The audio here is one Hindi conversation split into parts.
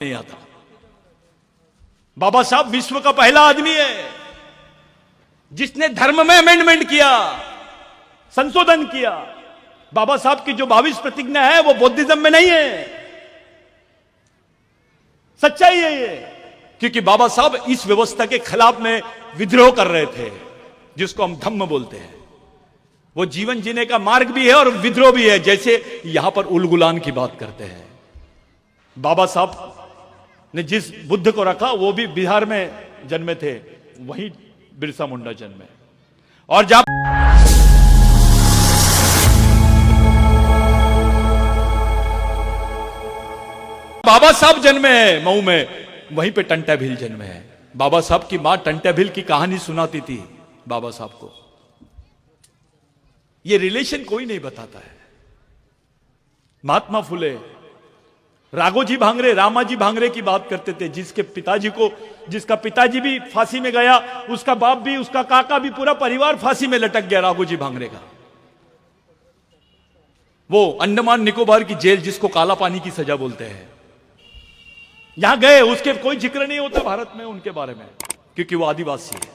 नहीं आता। बाबा साहब विश्व का पहला आदमी है जिसने धर्म में अमेंडमेंट किया, संशोधन किया। बाबा साहब की जो 22 प्रतिज्ञा है वो बौद्धिज्म में नहीं है। सच्चाई है ये, क्योंकि बाबा साहब इस व्यवस्था के खिलाफ में विद्रोह कर रहे थे, जिसको हम धम्म बोलते हैं। वो जीवन जीने का मार्ग भी है और विद्रोह भी है, जैसे यहां पर उलगुलान की बात करते हैं। बाबा साहब ने जिस बुद्ध को रखा वो भी बिहार में जन्मे थे, वहीं बिरसा मुंडा जन्मे। और जब बाबा साहब जन्मे हैं मऊ में, वहीं पे टंटा भील जन्मे हैं। बाबा साहब की मां टंटा भील की कहानी सुनाती थी बाबा साहब को। ये रिलेशन कोई नहीं बताता है। महात्मा फुले, राघोजी भांगरे, रामाजी भांगरे की बात करते थे, जिसका पिताजी भी फांसी में गया, उसका बाप भी, उसका काका भी, पूरा परिवार फांसी में लटक गया राघोजी भांगरे का। वो अंडमान निकोबार की जेल, जिसको काला पानी की सजा बोलते हैं, यहां गए, उसके कोई जिक्र नहीं होता भारत में उनके बारे में, क्योंकि वो आदिवासी है।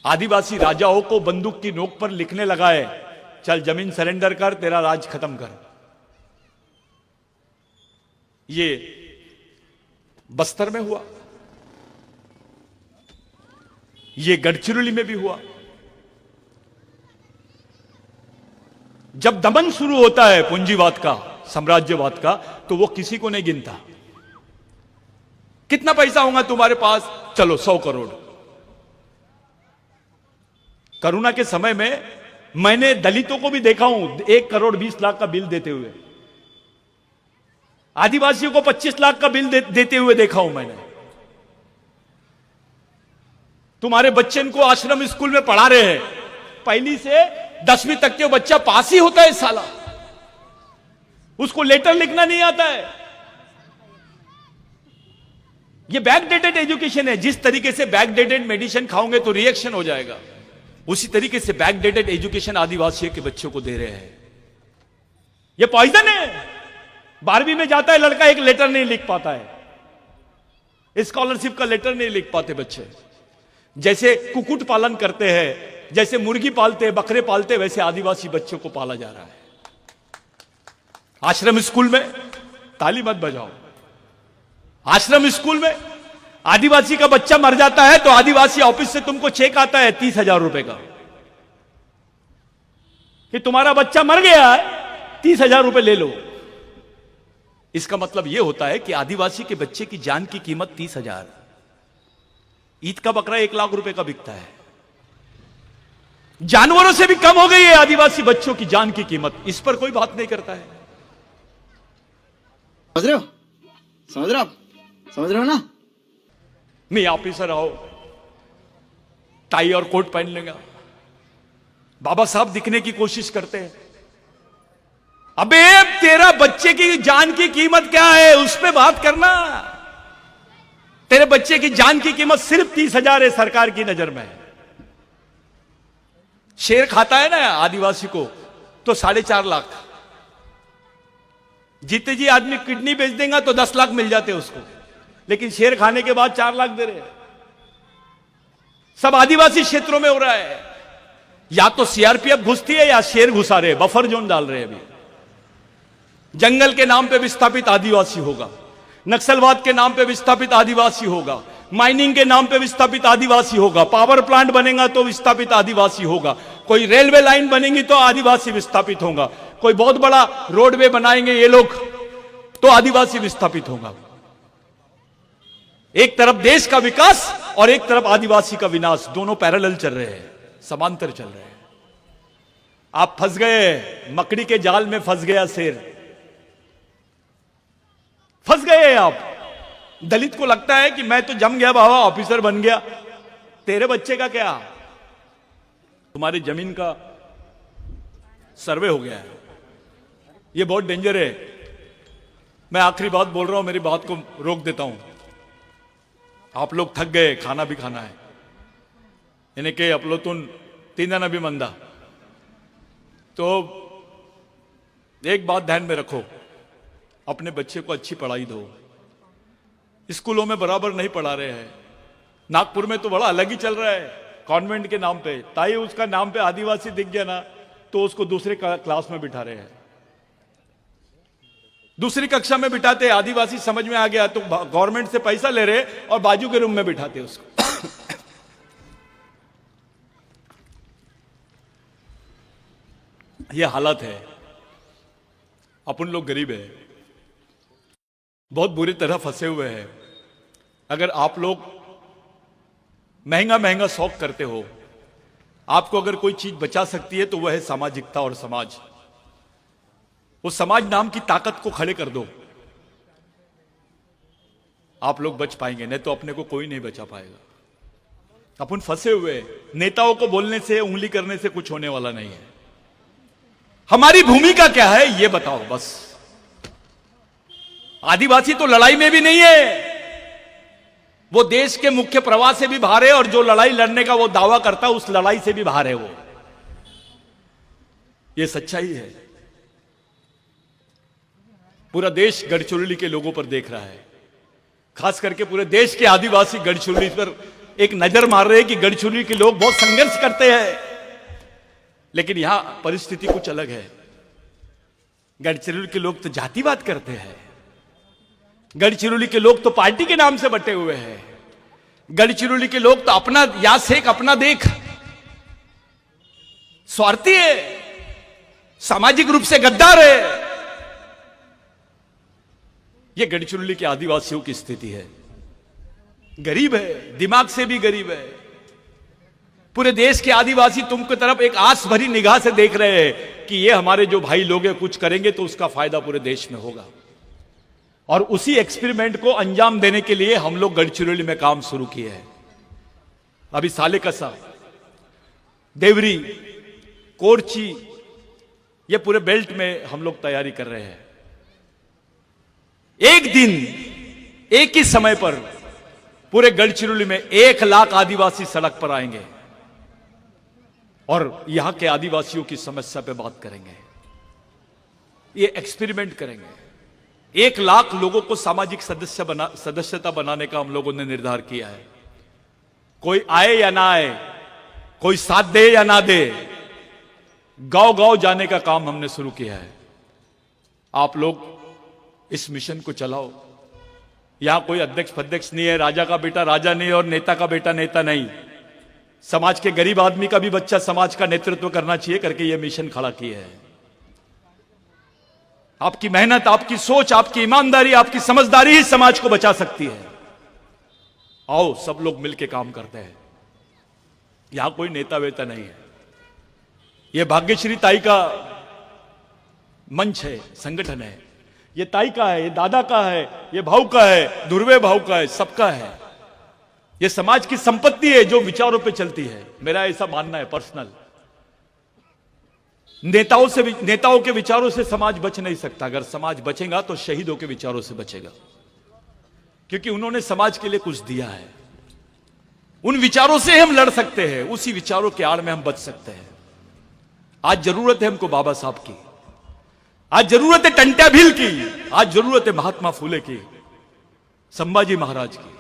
आदिवासी राजाओं को बंदूक की नोक पर लिखने लगाए, चल जमीन सरेंडर कर, तेरा राज खत्म कर। ये बस्तर में हुआ, ये गढ़चिरौली में भी हुआ। जब दमन शुरू होता है पूंजीवाद का, साम्राज्यवाद का, तो वो किसी को नहीं गिनता। कितना पैसा होगा तुम्हारे पास? चलो 100 करोड़। करुणा के समय में मैंने दलितों को भी देखा हूं 1 करोड़ 20 लाख का बिल देते हुए, आदिवासियों को 25 लाख का बिल देते हुए देखा हूं मैंने। तुम्हारे बच्चे को आश्रम स्कूल में पढ़ा रहे हैं, पहली से 10वीं तक के बच्चा पास ही होता है साला, उसको लेटर लिखना नहीं आता है। ये बैकडेटेड एजुकेशन है। जिस तरीके से बैकडेटेड मेडिसिन खाओगे तो रिएक्शन हो जाएगा, उसी तरीके से बैकडेटेड एजुकेशन आदिवासियों के बच्चों को दे रहे हैं। ये पॉइजन है। 12वीं में जाता है लड़का, एक लेटर नहीं लिख पाता है, स्कॉलरशिप का लेटर नहीं लिख पाते बच्चे। जैसे कुक्कुट पालन करते हैं, जैसे मुर्गी पालते हैं, बकरे पालते हैं, वैसे आदिवासी बच्चों को पाला जा रहा है। आश्रम स्कूल में, ताली मत बजाओ, आश्रम स्कूल में आदिवासी का बच्चा मर जाता है तो आदिवासी ऑफिस से तुमको चेक आता है 30,000 रुपए का, कि तुम्हारा बच्चा मर गया है, 30,000 रुपए ले लो। इसका मतलब यह होता है कि आदिवासी के बच्चे की जान की कीमत 30,000। ईद का बकरा 1 लाख रुपए का बिकता है। जानवरों से भी कम हो गई है आदिवासी बच्चों की जान की कीमत। इस पर कोई बात नहीं करता है। समझ रहे हो? समझ रहे हो ना? मैं ऑफिसर आओ, टाई और कोट पहन लेगा, बाबा साहब दिखने की कोशिश करते हैं। अबे तेरा बच्चे की जान की कीमत क्या है, उस पे बात करना। तेरे बच्चे की जान की कीमत सिर्फ 30,000 है सरकार की नजर में। शेर खाता है ना आदिवासी को तो 4.5 लाख। जीते जी आदमी किडनी बेच देगा तो 10 लाख मिल जाते उसको, लेकिन शेर खाने के बाद 4 लाख दे रहे। सब आदिवासी क्षेत्रों में हो रहा है। या तो सीआरपीएफ घुसती है या शेर घुसा रहे, बफर जोन डाल रहे हैं। अभी जंगल के नाम पे विस्थापित आदिवासी होगा, नक्सलवाद के नाम पे विस्थापित आदिवासी होगा, माइनिंग के नाम पे विस्थापित आदिवासी होगा, पावर प्लांट बनेगा तो विस्थापित आदिवासी होगा, कोई रेलवे लाइन बनेगी तो आदिवासी विस्थापित होगा, कोई बहुत बड़ा रोडवे बनाएंगे ये लोग तो आदिवासी विस्थापित होगा। एक तरफ देश का विकास और एक तरफ आदिवासी का विनाश, दोनों पैरेलल चल रहे हैं, समांतर चल रहे हैं। आप फंस गए, मकड़ी के जाल में फंस गया शेर, फंस गए आप। दलित को लगता है कि मैं तो जम गया बाबा, ऑफिसर बन गया। तेरे बच्चे का क्या? तुम्हारी जमीन का सर्वे हो गया है। ये बहुत डेंजर है। मैं आखिरी बात बोल रहा हूं, मेरी बात को रोक देता हूं। आप लोग थक गए, खाना भी खाना है। इन्हें के आप लोग तुम 3 दिन अभी मंदा। तो एक बात ध्यान में रखो, अपने बच्चे को अच्छी पढ़ाई दो। स्कूलों में बराबर नहीं पढ़ा रहे हैं। नागपुर में तो बड़ा अलग ही चल रहा है, कॉन्वेंट के नाम पे। ताई उसका नाम पे आदिवासी दिख गया ना तो उसको दूसरे क्लास में बिठा रहे हैं, दूसरी कक्षा में बिठाते। आदिवासी समझ में आ गया तो गवर्नमेंट से पैसा ले रहे और बाजू के रूम में बिठाते उसको। यह हालत है। अपन लोग गरीब है, बहुत बुरी तरह फंसे हुए हैं। अगर आप लोग महंगा महंगा शौक करते हो, आपको अगर कोई चीज बचा सकती है तो वह है सामाजिकता और समाज। उस समाज नाम की ताकत को खड़े कर दो, आप लोग बच पाएंगे, नहीं तो अपने को कोई नहीं बचा पाएगा। अपन फंसे हुए, नेताओं को बोलने से, उंगली करने से कुछ होने वाला नहीं है। हमारी भूमिका क्या है ये बताओ बस। आदिवासी तो लड़ाई में भी नहीं है, वो देश के मुख्य प्रवाह से भी बाहर है, और जो लड़ाई लड़ने का वो दावा करता है उस लड़ाई से भी बाहर है वो। ये सच्चाई है। पूरा देश गढ़चिरौली के लोगों पर देख रहा है, खास करके पूरे देश के आदिवासी गढ़चिरौली पर एक नजर मार रहे हैं कि गढ़चिरौली के लोग बहुत संघर्ष करते हैं। लेकिन यहां परिस्थिति कुछ अलग है। गढ़चिरौली के लोग तो जातिवाद करते हैं, गढ़चिरौली के लोग तो पार्टी के नाम से बटे हुए हैं, गढ़चिरौली के लोग तो अपना या सेक अपना देख, स्वार्थी है, सामाजिक रूप से गद्दार है। यह गढ़चिरौली के आदिवासियों की स्थिति है। गरीब है, दिमाग से भी गरीब है। पूरे देश के आदिवासी तुमको तरफ एक आस भरी निगाह से देख रहे हैं कि ये हमारे जो भाई लोग हैं कुछ करेंगे तो उसका फायदा पूरे देश में होगा। और उसी एक्सपेरिमेंट को अंजाम देने के लिए हम लोग गढ़चिरौली में काम शुरू किए हैं। अभी सालेकसा, देवरी, कोरची, ये पूरे बेल्ट में हम लोग तैयारी कर रहे हैं। एक दिन एक ही समय पर पूरे गढ़चिरौली में 1 लाख आदिवासी सड़क पर आएंगे और यहां के आदिवासियों की समस्या पे बात करेंगे। ये एक्सपेरिमेंट करेंगे। 1 लाख लोगों को सामाजिक सदस्यता बनाने का हम लोगों ने निर्धार किया है। कोई आए या ना आए, कोई साथ दे या ना दे, गांव गांव जाने का काम हमने शुरू किया है। आप लोग इस मिशन को चलाओ। यहां कोई अध्यक्ष पध्यक्ष नहीं है, राजा का बेटा राजा नहीं और नेता का बेटा नेता नहीं। समाज के गरीब आदमी का भी बच्चा समाज का नेतृत्व करना चाहिए करके यह मिशन खड़ा किया है। आपकी मेहनत, आपकी सोच, आपकी ईमानदारी, आपकी समझदारी ही समाज को बचा सकती है। आओ सब लोग मिलकर काम करते हैं। यहां कोई नेता वेता नहीं है। यह भाग्यश्री ताई का मंच है, संगठन है। ये ताई का है, ये दादा का है, ये भाऊ का है, ध्रुवे भाऊ का है, सबका है। ये समाज की संपत्ति है जो विचारों पे चलती है। मेरा ऐसा मानना है पर्सनल। नेताओं के विचारों से समाज बच नहीं सकता। अगर समाज बचेगा तो शहीदों के विचारों से बचेगा, क्योंकि उन्होंने समाज के लिए कुछ दिया है। उन विचारों से हम लड़ सकते हैं, उसी विचारों के आड़ में हम बच सकते हैं। आज जरूरत है हमको बाबा साहब की, आज जरूरत है टंट्या भील की, आज जरूरत है महात्मा फुले की, संभाजी महाराज की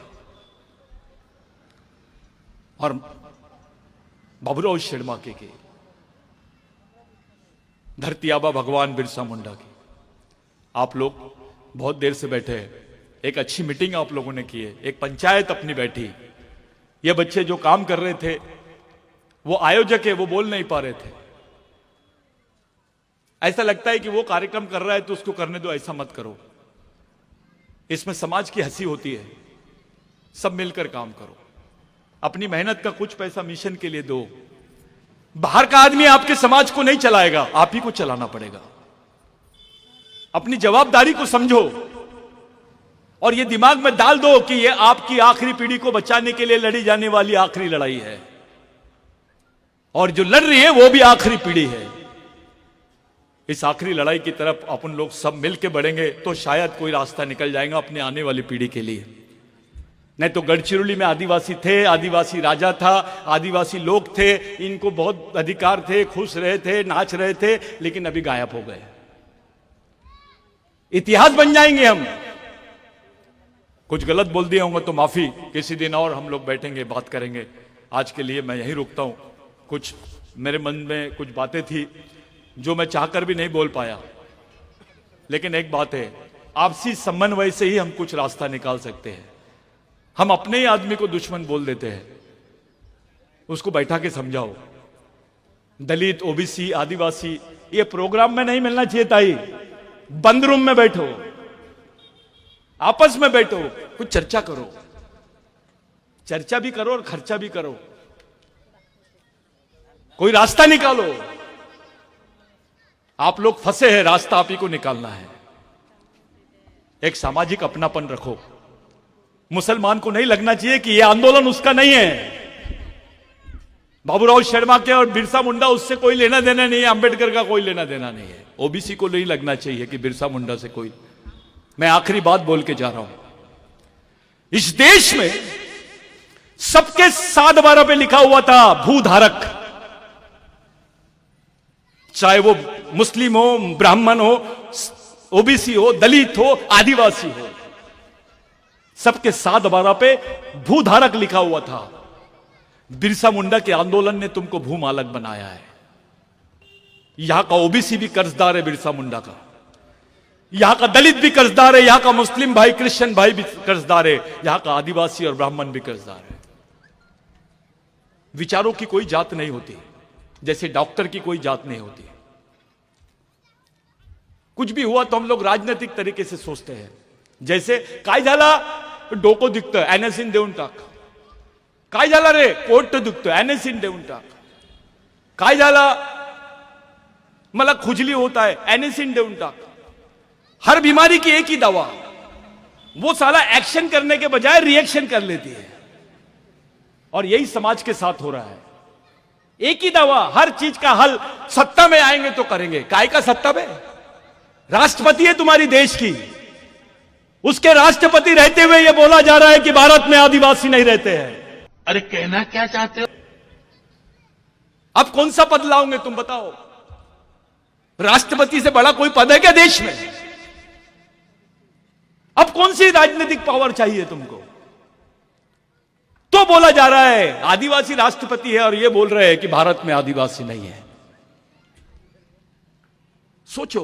और बाबूराव शेड़माके की, धरती आबा भगवान बिरसा मुंडा की। आप लोग बहुत देर से बैठे हैं। एक अच्छी मीटिंग आप लोगों ने की है, एक पंचायत अपनी बैठी। ये बच्चे जो काम कर रहे थे, वो आयोजक है, वो बोल नहीं पा रहे थे। ऐसा लगता है कि वो कार्यक्रम कर रहा है तो उसको करने दो, ऐसा मत करो। इसमें समाज की हंसी होती है। सब मिलकर काम करो। अपनी मेहनत का कुछ पैसा मिशन के लिए दो। बाहर का आदमी आपके समाज को नहीं चलाएगा, आप ही को चलाना पड़ेगा। अपनी जवाबदारी को समझो और ये दिमाग में डाल दो कि ये आपकी आखिरी पीढ़ी को बचाने के लिए लड़ी जाने वाली आखिरी लड़ाई है, और जो लड़ रही है वो भी आखिरी पीढ़ी है। इस आखिरी लड़ाई की तरफ अपन लोग सब मिलकर बढ़ेंगे तो शायद कोई रास्ता निकल जाएगा अपने आने वाली पीढ़ी के लिए। नहीं तो गढ़चिरौली में आदिवासी थे, आदिवासी राजा था, आदिवासी लोग थे, इनको बहुत अधिकार थे, खुश रहे थे, नाच रहे थे, लेकिन अभी गायब हो गए। इतिहास बन जाएंगे हम। कुछ गलत बोल दिया होगा तो माफी, किसी दिन और हम लोग बैठेंगे बात करेंगे। आज के लिए मैं यहीं रुकता हूं। कुछ मेरे मन में कुछ बातें थी जो मैं चाहकर भी नहीं बोल पाया, लेकिन एक बात है, आपसी समन्वय से ही हम कुछ रास्ता निकाल सकते हैं। हम अपने ही आदमी को दुश्मन बोल देते हैं, उसको बैठा के समझाओ। दलित, ओबीसी, आदिवासी, ये प्रोग्राम में नहीं मिलना चाहिए ताई। बंद रूम में बैठो, आपस में बैठो, कुछ चर्चा करो। चर्चा भी करो और खर्चा भी करो, कोई रास्ता निकालो। आप लोग फंसे हैं, रास्ता आप ही को निकालना है। एक सामाजिक अपनापन रखो। मुसलमान को नहीं लगना चाहिए कि यह आंदोलन उसका नहीं है। बाबूराव शर्मा के और बिरसा मुंडा, उससे कोई लेना देना नहीं है, अंबेडकर का कोई लेना देना नहीं है। ओबीसी को नहीं लगना चाहिए कि बिरसा मुंडा से कोई। मैं आखिरी बात बोल के जा रहा हूं। इस देश में सबके 7/12 पे लिखा हुआ था भूधारक, चाहे वो मुस्लिम हो, ब्राह्मण हो, ओबीसी हो, दलित हो, आदिवासी हो, सबके 7/12 पे भूधारक लिखा हुआ था। बिरसा मुंडा के आंदोलन ने तुमको भूमालक बनाया है। यहां का ओबीसी भी कर्जदार है बिरसा मुंडा का, यहां का दलित भी कर्जदार है, यहां का मुस्लिम भाई, क्रिश्चियन भाई भी कर्जदार है, यहां का आदिवासी और ब्राह्मण भी कर्जदार है। विचारों की कोई जात नहीं होती, जैसे डॉक्टर की कोई जात नहीं होती। कुछ भी हुआ तो हम लोग राजनीतिक तरीके से सोचते हैं। जैसे काय झाला डोको दिखतं एनएसिन देऊन टाक, काय झाला रे पोट दुखतं एनएसिन देऊन टाक, काय झाला मला खुजली होता है एनएसिन देऊन टाक। हर बीमारी की एक ही दवा, वो साला एक्शन करने के बजाय रिएक्शन कर लेती है। और यही समाज के साथ हो रहा है। एक ही दवा, हर चीज का हल, सत्ता में आएंगे तो करेंगे। काय का सत्ता में? राष्ट्रपति है तुम्हारी देश की, उसके राष्ट्रपति रहते हुए यह बोला जा रहा है कि भारत में आदिवासी नहीं रहते हैं। अरे कहना क्या चाहते हो? अब कौन सा पद लाओगे तुम बताओ? राष्ट्रपति से बड़ा कोई पद है क्या देश में? अब कौन सी राजनीतिक पावर चाहिए तुमको? तो बोला जा रहा है आदिवासी राष्ट्रपति है और ये बोल रहे हैं कि भारत में आदिवासी नहीं है। सोचो,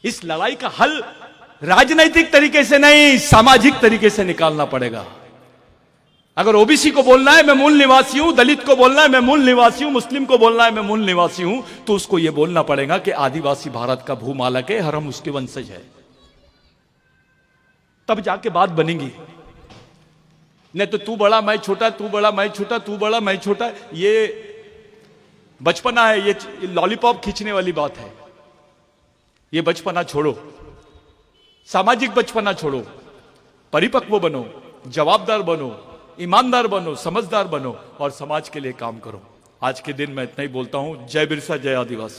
इस लड़ाई का हल राजनीतिक तरीके से नहीं, सामाजिक तरीके से निकालना पड़ेगा। अगर ओबीसी को बोलना है मैं मूल निवासी हूं, दलित को बोलना है मैं मूल निवासी हूं, मुस्लिम को बोलना है मैं मूल निवासी हूं, तो उसको यह बोलना पड़ेगा कि आदिवासी भारत का भूमालक है और हम उसके वंशज है। तब जाके बात बनेगी। नहीं तो तू बड़ा मैं छोटा, तू बड़ा मैं छोटा, तू बड़ा मैं छोटा, ये बचपना है, ये लॉलीपॉप खींचने वाली बात है। ये बचपना छोड़ो, सामाजिक बचपना छोड़ो, परिपक्व बनो, जवाबदार बनो, ईमानदार बनो, समझदार बनो और समाज के लिए काम करो। आज के दिन मैं इतना ही बोलता हूं। जय बिरसा, जय आदिवासी।